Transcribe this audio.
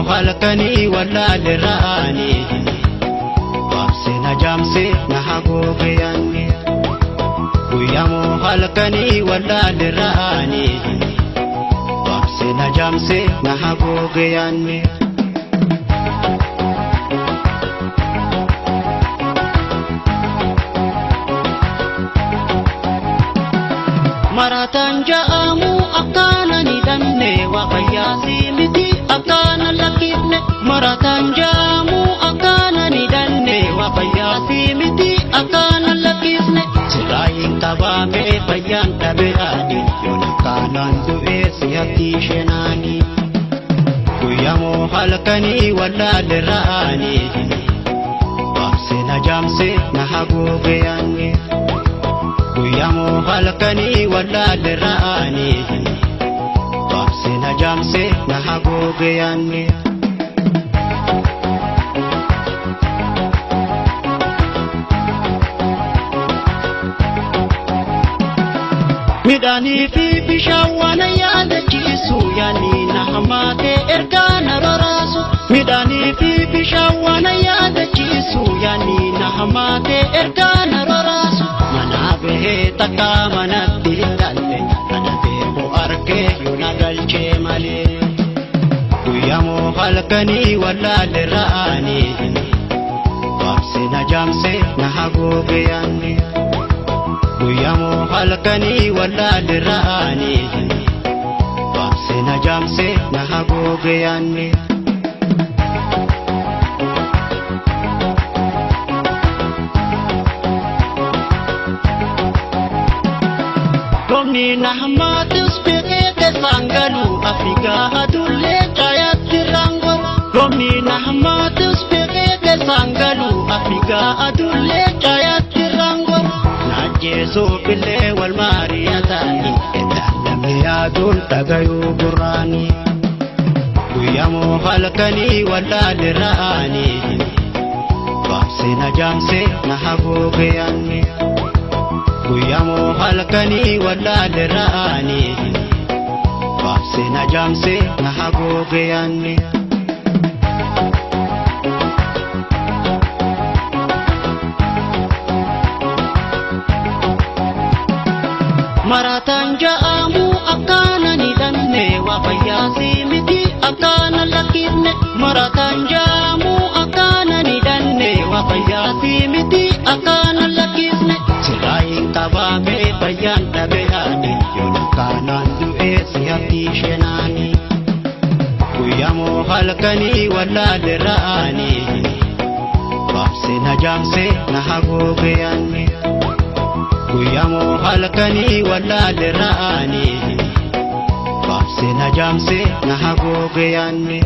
halkanii wallaalle ra'anii waabsina jaamsee na haguuge yaanne guyyamoo halkanii wallaalle ra'anii waabsina jaamsee na haguuge yaanne maratan ja'amu akkana ni danne waaqayyaasi miti akkana lakkifne maratan ja'amu akkana ni danne waaqayyaasi miti akkana lakkifne siraayin qabame fayyaan dhabe'aani yoon akkanaan du'e siyatti shenaani guyyamoo halkanii wallaalle ra'anii waabsina jaamsee na haguuge yaanne guyyamoo halkanii wallaalle ra'anii waabsina jaamsee na haguuge yaanne midhaanii fi bishaan waan yaadachiisu yaani na hamaatee ergaa na raraasu midhaanii fi bishaan waan yaadachiisu yaani na hamaatee ergaa na raraasu manaabe takka manatti galle ana beeku arkee yoona galchee malee guyyamoo halkanii wallaalle ra'anii waabsina jaamsee na haguuge yaanne guyyamoo halkanii wallaalle ra'anii waabsina jaamsee na haguuge yaanne Romni na hamatus beeke sangalu Afrika adulle chayatti rango Romni na hamatus beeke sangalu Afrika adulle chayatti rango Najeso bille wal mariyatani edalame adun tagayu burani guyyamoo halkanii wallaalle ra'anii waabsina jaamsee na haguuge yaanne guyyamoo halkanii wallaalle ra'anii waabsina jaamsee na haguuge yaanne maratan ja'amu akkana ni danne waaqayyaasi miti akkana lakkifne maratan ja'amu akkana ni danne waaqayyaasi miti akkana lakkifne siraayin qabame fayyaan dhabe'aani yoon akkanaan du'e siyatti shenaani guyyamoo halkanii wallaalle ra'anii waabsina jaamsee na haguuge yaanne guyyamoo halkanii wallaalle ra'anii waabsina jaamsee na haguuge yaanne